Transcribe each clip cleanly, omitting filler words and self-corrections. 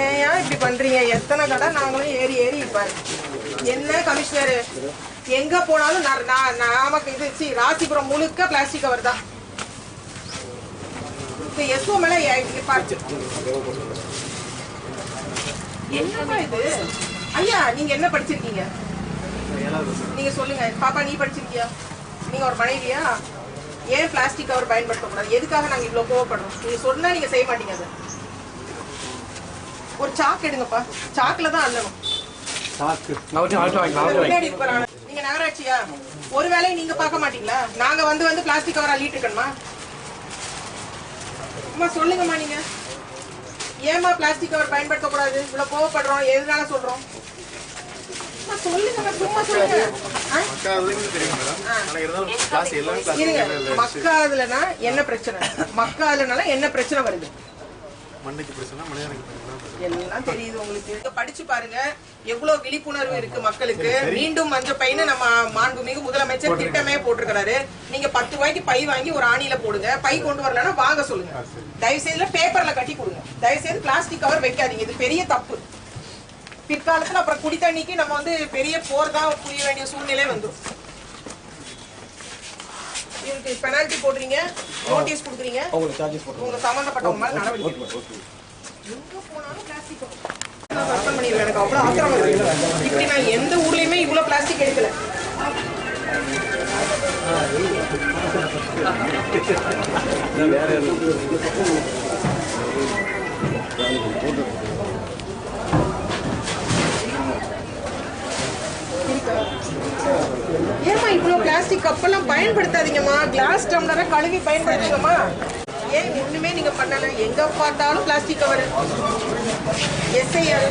ஏன் இப்படி பண்றீங்க? எத்தனை கடை நாங்களும் ஏறி ஏறி இப்ப என்ன கமிஷனர் எங்க போனாலும் நமக்கு இது ராசிபுரம் முழுக்க பிளாஸ்டிக் கவர் தான். இப்ப எஸ்ஓ மேல என்னமா இது? ஐயா நீங்க என்ன படிச்சிருக்கீங்க? நீங்க சொல்லுங்க பாப்பா, நீ படிச்சிருக்கியா? நீங்க ஒரு மனைவியா? ஏன் பிளாஸ்டிக் கவர் பயன்படுத்தக்கூடாது? எதுக்காக நாங்க இவ்வளவு கோவப்படுறோம்? நீங்க சொன்னா நீங்க செய்ய மாட்டீங்க. அதை ஒரு சாக்கு எடுங்கப்பா, சாக்குல தான் அள்ளணும். நீங்க நகராட்சியா? ஒரு வேலையை நீங்க பார்க்க மாட்டீங்களா? நாங்க வந்து பிளாஸ்டிக் கவர் அள்ளிட்டு இருக்கணுமா? அம்மா சொல்லுங்கம்மா, நீங்க ஏமா பிளாஸ்டிக் கவர் பயன்படுத்தக்கூடாது இவ்வளவு கோவப்படுறோம்? எதுனால சொல்றோம்? சொல்லுங்க, சும்மா சொல்லுங்க. மக்காதுலனா என்ன பிரச்சனை? மக்காதுலனால என்ன பிரச்சனை வருது? எல்லாம் தெரியுது உங்களுக்கு. படிச்சு பாருங்க எவ்வளவு விழிப்புணர்வு இருக்கு மக்களுக்கு. மீண்டும் மஞ்சள் பைன்னு நம்ம மாண்புமிகு முதலமைச்சர் திட்டமே போட்டிருக்கிறாரு. நீங்க 10 ரூபாய்க்கு பை வாங்கி ஒரு ஆணியில போடுங்க. பை கொண்டு வரலன்னா வாங்க சொல்லுங்க. தயவு செய்து பேப்பர்ல கட்டி கொடுங்க. தயவு செய்து பிளாஸ்டிக் கவர் வைக்காதீங்க. இது பெரிய தப்பு. பிற்காலத்துல அப்புறம் குடி தண்ணிக்கு நம்ம பெரிய போர் தான் புரிய வேண்டிய சூழ்நிலை வந்துடும். பெனால்டி போடுறீங்க, நோட்டீஸ் கொடுக்குறீங்க, உங்க சம்பந்தப்பட்டவங்க மேல நடவடிக்கை. எங்க போனாலும் பிளாஸ்டிக் சஸ்பெண்ட் பண்ணிடுவேன். எனக்கு அவ்வளவு ஆத்திரம் வருது. இப்படி நான் எந்த ஊர்லயுமே இவ்வளவு பிளாஸ்டிக் எடுக்கல. ஏமா இவ்வளவு பிளாஸ்டிக் கப்பெல்லாம் பயன்படுத்தாதீங்கம்மா. கிளாஸ் டம்ளரை கழுவி பயன்படுத்துங்கம்மா. ஏன் ஒண்ணுமே நீங்க பண்ணல? எங்க பார்த்தாலும் பிளாஸ்டிக் கவர். எஸ்ஐஆர்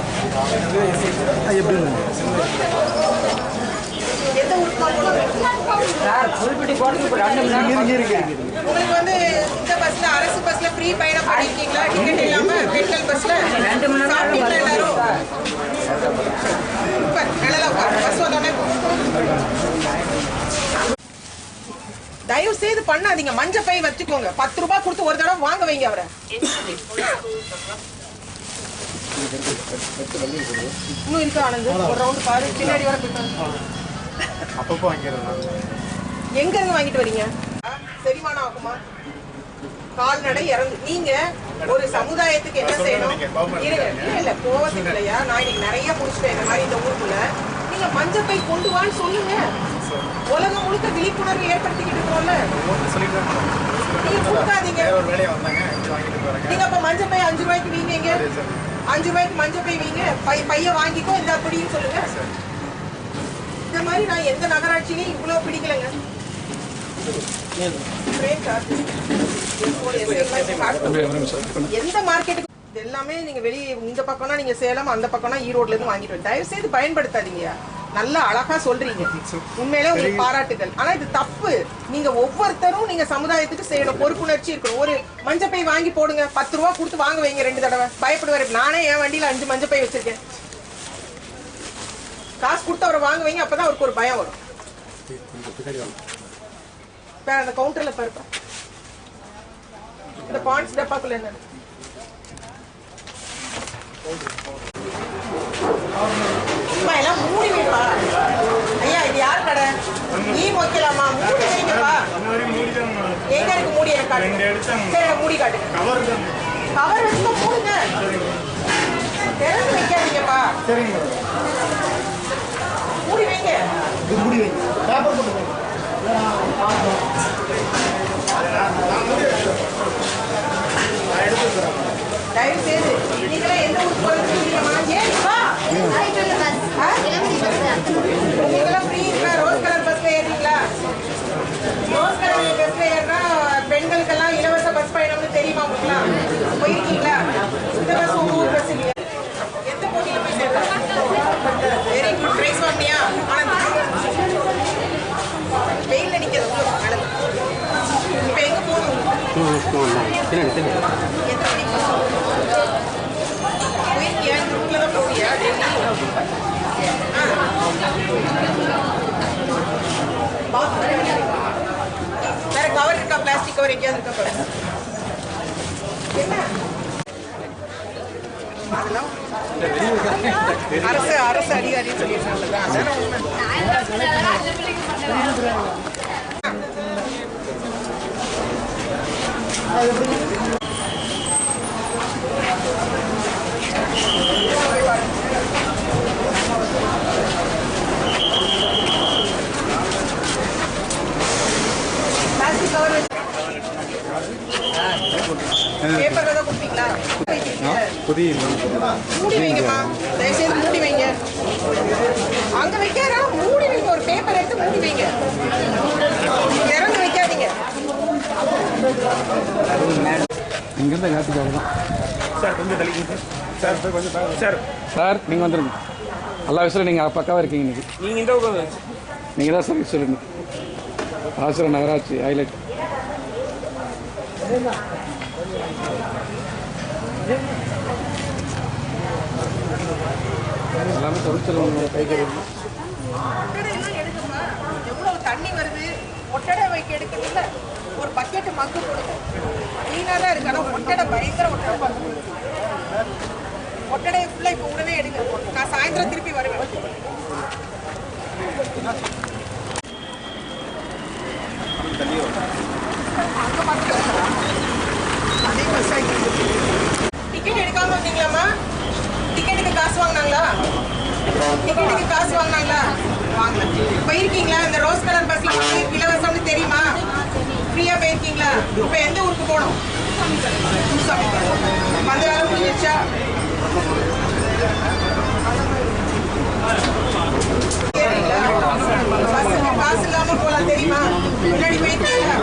எந்த உங்களுக்கு இந்த பஸ்ல அரசு பஸ்ல ஃப்ரீ பயணம் பண்ணிருக்கீங்களா? டிக்கெட் இல்லாம பெட்ரோல் பஸ்ல எல்லாரும் தயவு செய்து பண்ணாதீங்க. மஞ்சள் பை வச்சுக்கோங்க. 10 ரூபாய் கொடுத்து ஒரு தடவை வாங்க வைங்க அவரை. இன்னும் இருக்கா ஆனந்த்? ஒரு ரவுண்ட் பாரு, பின்னாடி வர அப்பப்போ எங்க இருந்து வாங்கிட்டு வரீங்க? செரிமானம் ஆகுமா? கால்நடை இறந்து. நீங்க ஒரு சமுதாயத்துக்கு என்ன செய்யணும்? இல்ல கோவத்துக்கு இல்லையா? நான் இன்னைக்கு நிறைய முடிச்சுட்டேன் இந்த மாதிரி இந்த ஊருக்குள்ள. நீங்க மஞ்சள் பை கொண்டு வான்னு சொல்லுங்க. உலகம் முழுக்க விழிப்புணர்வு ஏற்படுத்திக்கிட்டு இருக்கோம்ல. நீங்க கொடுக்காதீங்க. நீங்க அப்ப மஞ்சள் பை 5 ரூபாய்க்கு வீங்க. 5 ரூபாய்க்கு மஞ்சள் பை வீங்க. பைய வாங்கிக்கோ இந்த அப்படின்னு சொல்லுங்க. இந்த மாதிரி நான் எந்த நகராட்சியிலையும் இவ்வளவு பிடிக்கலங்க. எந்த மார்க்கெட்டுக்கு எல்லாமே நீங்க வெளியே இந்த பக்கம்னா நீங்க சேலம், அந்த பக்கம்னா ஈரோட்ல இருந்து வாங்கிட்டு தயவு செய்து பயன்படுத்தாதீங்க. நல்லா அழகா சொல்றீங்க, உண்மையிலே உங்களுக்கு பாராட்டுகள். ஆனா இது தப்பு. நீங்க ஒவ்வொருத்தரும் நீங்க சமுதாயத்துக்கு செய்யணும், பொறுப்புணர்ச்சி இருக்கணும். ஒரு மஞ்சள் பை வாங்கி போடுங்க. 10 ரூபாய் கொடுத்து வாங்க வைங்க 2 தடவை. பயப்படுவாரு. நானே என் வண்டியில 5 மஞ்சள் பை வச்சிருக்கேன். காசு கொடுத்து அவரை வாங்க வைங்க. அப்பதான் அவருக்கு ஒரு பயம் வரும். அந்த கவுண்டர்ல பாருப்பா, இந்த பாண்ட்ஸ் டப்பாக்குள்ள என்ன எல்லாம் மூடி வைப்பா. ஐயா இது யார் கடை? நீ வைக்கலாமா? மூடி வைங்கப்பா. எங்க இருக்கு மூடி? சரி மூடி காட்டு. கவர் வச்சுக்கோ, மூடுங்க. திறந்து வைக்காதீங்கப்பா. மூடி வைங்க. மூடி வைங்க. பேப்பர் போட்டு தயவு செய்து நீங்களாம் எந்த ஊருக்கு போறீங்கம்மா? உங்களுக்கெல்லாம் ஃப்ரீ இருக்கா? ரோஸ் கலர் பஸ்ல ஏறீங்களா? ரோஸ் கலர் பஸ்ல ஏறினா பெண்களுக்கெல்லாம் இலவச பஸ் பயணம்னு தெரியுமா உங்களுக்குலாம்? போயிருக்கீங்களா? இந்த பஸ் உங்க ஊர் பஸ் இல்லையா? எந்த போட்டியில போய் சேர்ந்தா? Very good. பிரைஸ் வாங்கினியா? வெயில்ல நிக்கிறது நடந்து. இப்ப எங்க போகணும்? வேற கவர் இருக்கா? பிளாஸ்டிக் கவர் எங்கேயாவது இருக்கா? என்ன அரசு அதிகாரின்னு சொல்லியிருக்காங்க. பேப்பர் ஏதாவது கொடுப்பீங்களா? மூடி வைங்கம்மா, தயவுசெய்து மூடி வைங்க. அங்க வைக்காத மூடி வைங்க. ஒரு பேப்பர் எடுத்து மூடி வைங்க. திறந்து வைக்காதீங்க. இங்கிருந்து காத்துக்காக தான் சார். கொஞ்சம் தள்ளிங்க சார். சார் கொஞ்சம் சார். சார் நீங்கள் வந்துடுங்க. எல்லா விஷயம் நீங்கள் பக்காவாக இருக்கீங்க. இன்னைக்கு நீங்கள் இந்த நீங்கள் தான் சர்வீஸ் சொல்லுங்கள். ஆசிரியர் நகராட்சி ஹைலைட். எல்லாமே தொழிற்சல் கைகள் எவ்வளவு தண்ணி வருது. ஒட்டடை வைக்க எடுக்கிறதுல ஒரு பக்கெட்டு மக்கு கொடுங்க. கிளீனாக தான் இருக்கு. ஆனால் ஒட்டடை பயங்கர ஒட்டடை மக்கு. ஒட்டடையை ஃபுல்லாக இப்போ உடனே எடுங்க. நான் சாயந்தரம் திருப்பி வருவேன். அதே பஸ் டிக்கெட் எடுக்காம வந்தீங்களாம்மா? டிக்கெட்டுக்கு காசு வாங்கினாங்களா? டிக்கெட்டுக்கு காசு வாங்கினாங்களா? வாங்கல. போயிருக்கீங்களா? இந்த ரோஸ் கலர் பஸ்ல வந்து இலவசம்னு தெரியுமா? ஃப்ரீயா போயிருக்கீங்களா? இப்ப எந்த ஊருக்கு போகணும்? வந்த வேலை முடிஞ்சிருச்சா? பஸ்ஸுக்கு காசு இல்லாம போலாம் தெரியுமா? முன்னாடி போயிருக்கீங்களா?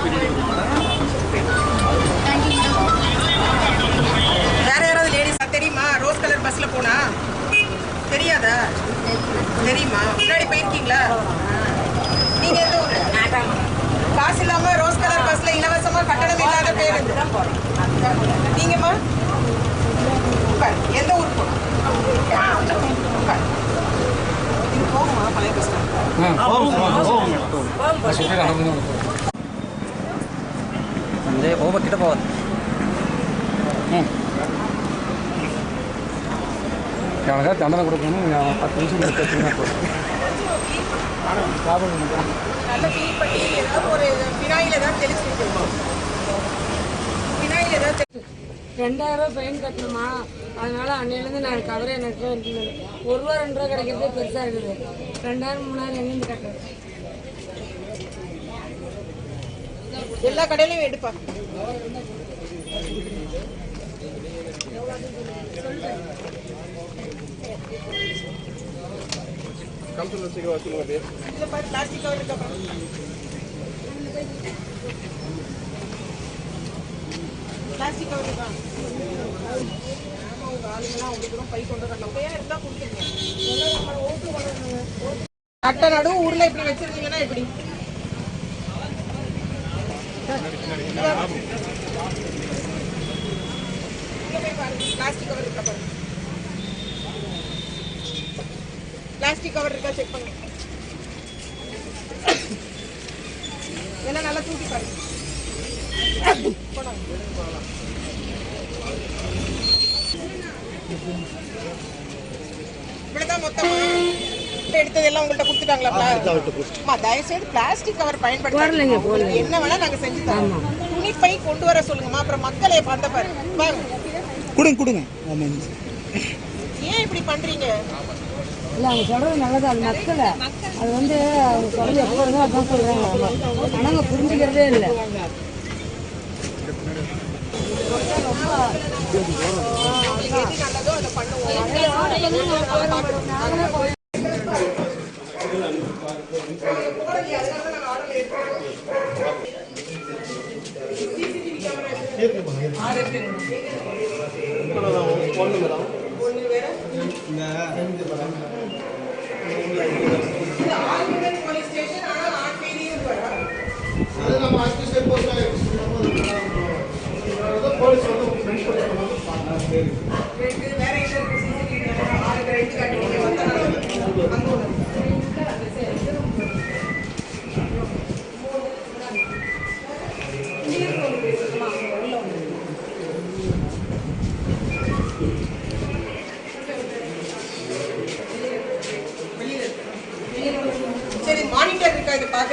வேற யாராவது லேடிஸ் தெரியுமா? ரோஸ் கலர் பஸ்ல போனா தெரியாதா? தெரியுமா? முன்னாடி போயிருக்கீங்களா? நீங்க எந்த ஊரு? காசு இல்லாம ரோஸ் கலர் பஸ்ல இலவசமா கட்டணம் இல்லாத பேருந்து. நீங்கம்மா எந்த ஊருக்கு போகணும்? இது போகுமா பழைய பஸ் ஸ்டாண்ட்? கிட்ட போவாது. எனக்கா தண்டனை கொடுக்கணும். 10 நிமிஷம் எடுத்துன்னா நல்லா க்ளீன் பண்ணி ஏதாவது ஒரு வினாயில் ஏதாவது தெளிச்சுட்டு வினாயில் ஏதாவது 2000 ஃபைன் கட்டணுமா? அதனால அன்னையிலேருந்து நான் கவரே எனக்கு இருந்தது. 1 ரூபா 2 ரூபா கிடைக்கிறதே பெருசாக இருக்குது. 2000 3000 எங்கேருந்து கட்டுறது? எல்லா கடையிலையும் எடுப்பா. பிளாஸ்டிக் கவர் இருக்கா? பிளாஸ்டிக் கவர் இருக்கா? உங்க ஆளுங்கெல்லாம் அவ்வளோ தூரம் பை கொண்டு வரலாம். இருந்தா கொடுத்துருங்க. கட்ட நடுவு ஊர்ல இப்படி வச்சிருந்தீங்கன்னா எப்படி? பிளாஸ்டிக் கவர் இருக்கா பாருங்க. பிளாஸ்டிக் கவர் இருக்கா செக் பண்ணுங்க. எல்லாம் நல்லா தூக்கி பாருங்க. இப்படிதான் மொத்தமா எடுத்ததெல்லாம் உங்கள்கிட்ட கொடுத்துட்டாங்களா? தயவுசெய்து பிளாஸ்டிக் கவர் பயன்படுத்த என்ன வேணா நாங்க செஞ்சு தரோம். துணிப்பை கொண்டு வர சொல்லுங்கம்மா. அப்புறம் மக்களை பார்த்த பாருங்க. கொடுங்க. ஏன் இப்படி பண்றீங்க? இல்லை அவங்க சொல்கிறது நல்லது. அது மக்களை அது வந்து அவங்க சொல்றது எப்போ வருதோ அதான் சொல்கிறாங்க. ஆனால் அவங்க புரிஞ்சுக்கிறதே இல்லை. நல்லதோ அதை பண்ணுவோம். போலீஸ் ஸ்டேஷன் ஆனால் ஆட்பேரியும் போலீஸ் வேற சிசிடிவி 6 காட்டுவீங்க.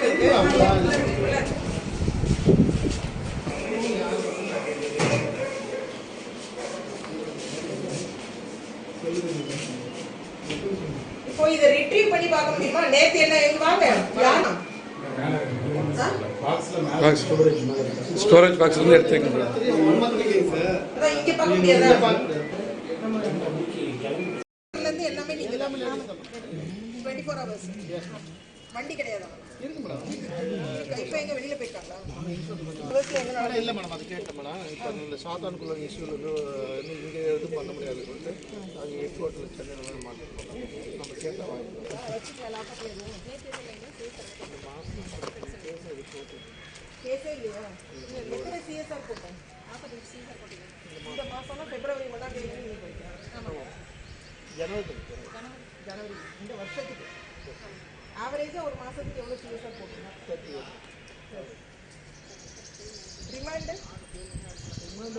பாக்குறதுக்கு இப்போ இதை ரிட்ரீவ் பண்ணி பார்க்க முடியுமா? நேத்து என்ன எங்க வாங்க யாரும் ஸ்டோரேஜ் பாக்ஸ்ல இருந்து எடுத்துங்க. அதான் இங்க பார்க்க முடியாதா? இருந்து எல்லாமே நீங்க 24 hours வண்டி கிடையாதா? இருக்கு மேடம். இப்போ எங்க வெளியில போயிட்டாங்களா? இல்ல மேடம், அது கேட்டேன் மேடம். இப்போ இந்த சாத்தானுக்குள்ள இஷ்யூல இங்க எதுவும் பண்ண முடியாது சொல்லிட்டு அது எக்ஸ்போர்ட்ல சென்னையில மாட்டோம். நம்ம கேட்டா கேஸே இல்லையா? எத்தனை சிஎஸ்ஆர் போட்டோம்? இந்த மாசம்னா பிப்ரவரி 1ஆம் தேதி நீங்க போயிட்டீங்க. ஜனவரி இந்த வருஷத்துக்கு ஆவரேஜா ஒரு மாசத்துக்கு எவ்வளவு சிஎஸ்ஆர் போட்டீங்க? ரிமைண்ட்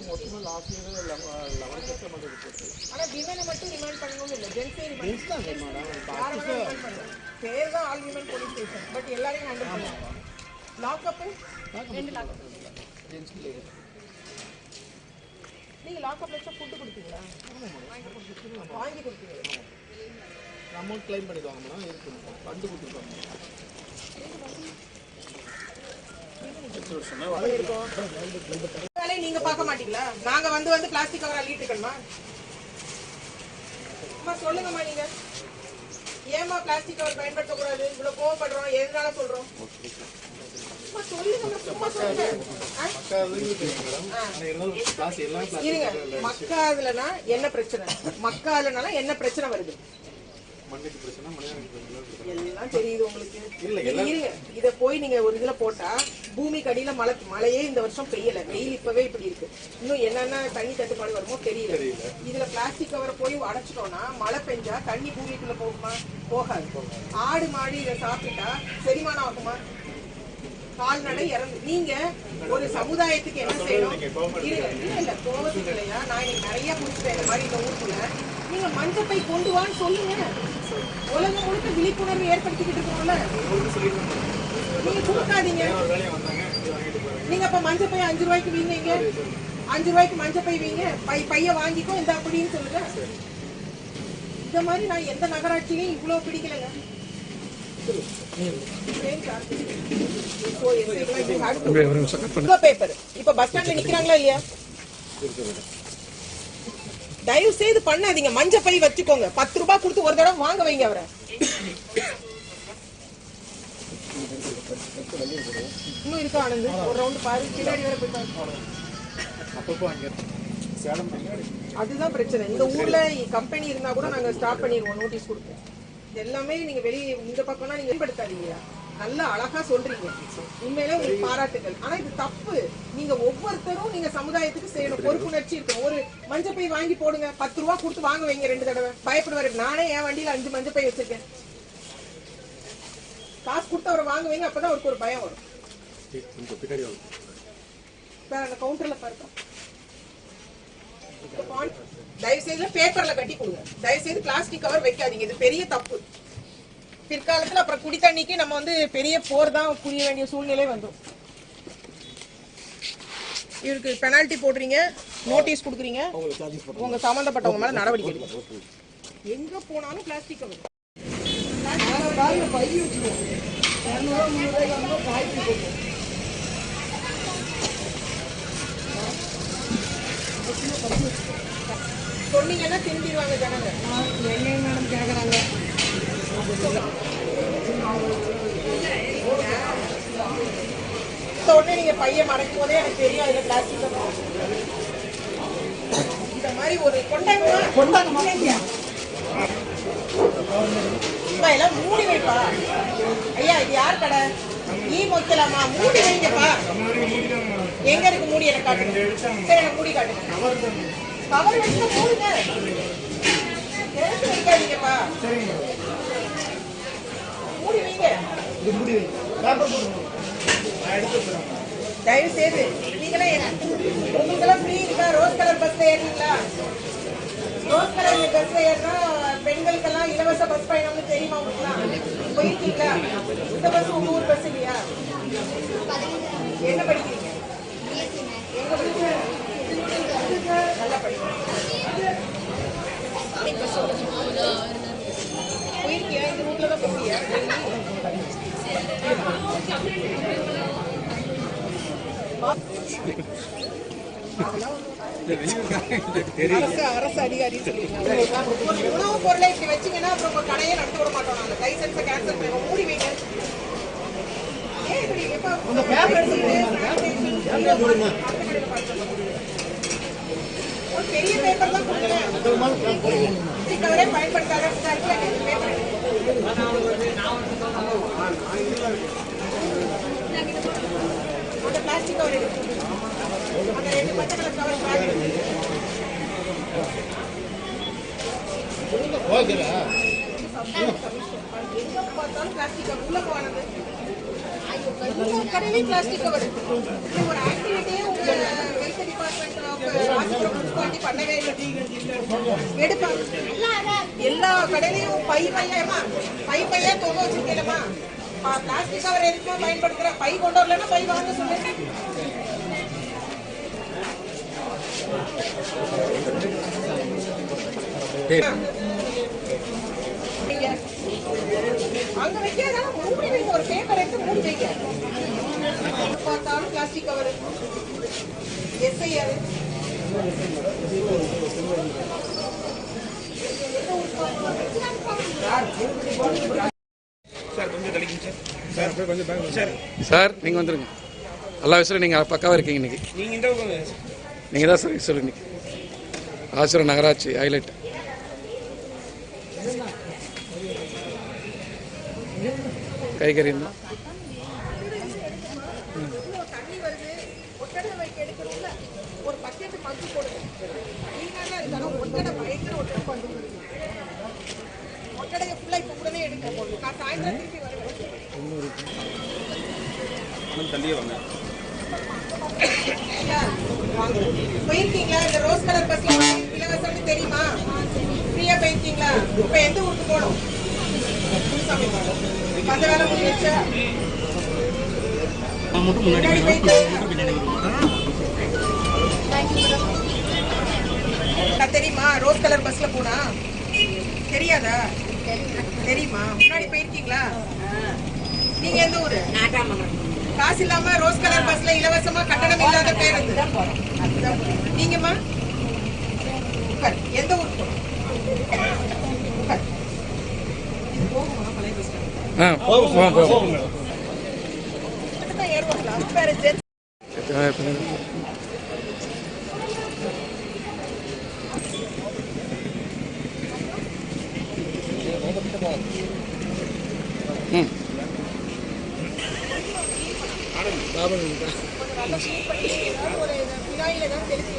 மொத்தமா லாஸ்ட் இயர் 11% வந்து போச்சு. ஆனா விமனை மட்டும் ரிமைண்ட் பண்ணணும்னு இல்ல, ஜென்ஸே ரிமைண்ட் தான் மேடம். பேர் தான் all women police station, but எல்லாரையும் ஹேண்டில் பண்ணுவாங்க. லாக்அப் 2 லாக்அப் நீங்க லாக்அப்ல வச்சா ஃபுட் கொடுத்தீங்களா? வாங்கி கொடுத்தீங்களா? அமௌண்ட் கிளைம் பண்ணிடுவாங்க மேடம். இருக்கு ஃபண்டு கொடுத்துருவாங்க. நீங்க பார்க்க மாட்டீங்களா? நாங்க வந்து பிளாஸ்டிக் கவர் அள்ளிட்டு இருக்கணுமா? அம்மா சொல்லுங்கம்மா, நீங்க ஏமா பிளாஸ்டிக் கவர் பயன்படுத்த கூடாது? இவ்வளவு கோவப்படுறோம், எதனால சொல்றோம்? மக்காதுலனா என்ன பிரச்சனை? மக்காதுலனா என்ன பிரச்சனை வருது? எல்லாம் தெரியுது உங்களுக்கு. இருங்க, இத போய் நீங்க ஒரு இதுல போட்டா பூமிக்கு அடியில மழையே இந்த வருஷம் பெய்யல. வெயில் இப்பவே இப்படி இருக்கு. இன்னும் என்னென்ன தண்ணி தட்டுப்பாடு வருமோ தெரியல. இதுல பிளாஸ்டிக் கவரை போய் அடைச்சிட்டோம்னா மழை பெஞ்சா தண்ணி பூமிக்குள்ள போகுமா? போகாது. ஆடு மாடி இதை சாப்பிட்டா செரிமானம் ஆகுமா? கால்நடை இறந்து. நீங்க ஒரு சமுதாயத்துக்கு என்ன செய்யணும்? இல்ல கோவத்துக்கு இல்லையா? நான் இன்னைக்கு நிறைய குடிச்சிட்டேன் இந்த மாதிரி இந்த ஊருக்குள்ள. நீங்க மஞ்சப்பை கொண்டு வான்னு சொல்லுங்க. உலகம் முழுக்க விழிப்புணர்வு ஏற்படுத்திக்கிட்டு இருக்கோம்ல, நீங்க கொடுக்காதீங்க. நீங்க அப்ப மஞ்சப்பை 5 ரூபாய்க்கு வீங்க, 5 ரூபாய்க்கு மஞ்சப்பை வீங்க, பைய வாங்கிக்கோ இந்த அப்படின்னு சொல்லுங்க. இந்த மாதிரி நான் எந்த நகராட்சியிலையும் இவ்வளவு பிடிக்கலைங்க. இப்ப பஸ் ஸ்டாண்ட்ல நிக்கிறாங்களா இல்லையா? தயவு செய்து பண்ணாதீங்க. மஞ்ச பை வச்சுக்கோங்க. 10 ரூபாய் கொடுத்து ஒரு தடவை வாங்க வைங்க அவரை. இன்னும் இருக்கா ஆனந்த்? ஒரு ரவுண்ட் பாரு, பின்னாடி வர போயிட்டாங்க. அதுதான் பிரச்சனை. இந்த ஊர்ல கம்பெனி இருந்தா கூட நாங்க ஸ்டாப் பண்ணிடுவோம், நோட்டீஸ் கொடுப்போம். எல்லாமே நீங்க வெளியே இந்த பக்கம்னா நீங்க வெளிப்படுத்தாதீங்க. நல்லா அழகா சொல்றீங்க, உண்மையிலே உங்களுக்கு பாராட்டுகள். ஆனா இது தப்பு. நீங்க ஒவ்வொருத்தரும் நீங்க சமுதாயத்துக்கு செய்யணும், பொறுப்புணர்ச்சி இருக்கும். ஒரு மஞ்சப்பை வாங்கி போடுங்க, 10 ரூபாய் கொடுத்து வாங்க வைங்க 2 தடவை. பயப்படுவாரு. நானே என் வண்டியில 5 மஞ்சப்பை வச்சிருக்கேன். காசு கொடுத்து அவரை வாங்க வைங்க, அப்பதான் அவருக்கு ஒரு பயம் வரும். அந்த கவுண்டர்ல பாருங்க. தயவு செய்து பேப்பர்ல கட்டி கொடுங்க. தயவு செய்து பிளாஸ்டிக் கவர் வைக்காதீங்க. இது பெரிய தப்பு. பிற்காலத்துல அப்புறம் குடி தண்ணிக்கு நம்ம பெரிய போர் தான் புரிய வேண்டிய சூழ்நிலை வந்துடும். இவருக்கு பெனால்டி போடுறீங்க, நோட்டீஸ் கொடுக்குறீங்க, உங்க சம்பந்தப்பட்டவங்க மேல நடவடிக்கை எடுக்கணும். எங்க போனாலும் பிளாஸ்டிக் கவர். சொன்னீங்கன்னா திரும்பிடுவாங்க ஜனங்க. என்ன மேடம் கேக்குறாங்க? உடனே நீங்க பையன் மறைக்கும் போதே எனக்கு தெரியும் அதுல பிளாஸ்டிக் இந்த மாதிரி ஒரு கொண்டாங்க எல்லாம் மூடி வைப்பா. ஐயா இது யார் கடை? மொத்தலாமா? மூடி வைங்கப்பா. எங்க இருக்கு மூடி? எனக்கு காட்டுங்க. சரி, எனக்கு மூடி காட்டுங்க. கவர் வச்சு மூடுங்க, வைக்காதீங்கப்பா. மூடி வைங்க. தயவு செய்து நீங்களாம் உங்களுக்கெல்லாம் ஃப்ரீ இருக்கா? ரோஸ் கலர் பஸ்ல ஏறீங்களா? ரோஸ் கலர் பஸ்ல ஏறினா பெண்களுக்கெல்லாம் இலவச இலவச பஸ் பயணம்னு தெரியுமா உங்களுக்கு? போயிருக்கீங்களா? இந்த பஸ் உங்க ஊர் பஸ் இல்லையா? என்ன படிக்கிறீங்க? எங்க படிக்கிறீங்க? நல்லா படிக்கிறீங்க. போயிருக்கியா? இந்த ரூட்ல தான் போவியா? அரசு அதிகாரி உணவு பொருளை இப்படி வச்சீங்கன்னா அப்புறம் உங்க கடையே நடத்த விட மாட்டோம். நாங்க லைசன்ஸை கேன்சல் பண்ணுவோம். மூடி வைங்க. ஏன் இப்படி எப்ப பேப்பர் எடுத்துக்கிட்டு ஒரு பெரிய பேப்பர் தான் கொடுக்குறேன். கவரே பயன்படுத்தாத பேப்பர் அந்த பிளாஸ்டிக் கவர் எடுத்து அந்த 2 பச்சை கலர் கவர் எங்க பார்த்தாலும் பிளாஸ்டிக் கவர் உள்ள போனது. கடையிலே பிளாஸ்டிக் கவர் ஒரு ஆக்டிவிட்டியே உங்க ஹெல்த் டிபார்ட்மெண்ட் முனிசிபாலிட்டி பண்ணவே இல்லை. எடுப்பாங்க எல்லா கடையிலையும் பை பையா தொங்க வச்சிருக்கேன்மா. பிளாஸ்டிக் கவர் எதுக்குமா பயன்படுத்துற? பை கொண்டு வரலன்னா பை வாங்க சொல்லுங்க. அங்க வைக்காதான் மூடி வைங்க. ஒரு பேப்பர் எடுத்து மூடி வைங்க. பார்த்தாலும் பிளாஸ்டிக் கவர் எஸ்ஐஆர் சார் நீங்கள் வந்துருங்க. எல்லா விஷயம் நீங்கள் பக்காவாக இருக்கீங்க இன்னைக்கு. நீங்கள் தான் சார் சொல்லு இன்னைக்கு ஆசிரியர் நகராட்சி ஹைலைட். கைகறி தான் தண்ணி வருது. ஒட்டடை வைக்க எடுக்கணும்ல ஒரு பக்கெட் மக்கு போடுங்க. நீங்க இருந்தாலும் ஒட்டடை பயங்கர ஒட்டடை பண்ணுங்க. ஒட்டடையை ஃபுல்லா இப்ப உடனே எடுக்க. நான் சாயந்தரம் திருப்பி வருவேன். போயிருக்கீங்களா? இந்த ரோஸ் கலர் பஸ்ல இலவசம்னு தெரியுமா? ஃப்ரீயா போயிருக்கீங்களா? இப்ப எந்த ஊருக்கு போகணும்? அந்த வேலை முடிஞ்சிருச்சா? தெரியுமா? ரோஸ் கலர் பஸ்ல போனா தெரியாதா? தெரியுமா? முன்னாடி போயிருக்கீங்களா? நீங்க எந்த ஊரு? காசு இல்லாம ரோஸ் கலர் பஸ்ல இலவசமா கட்டணம் இல்லாத பேருந்து. நீங்கம்மா எந்த ஊருக்கு போகணும்? வினாயில தான் தெரிஞ்சு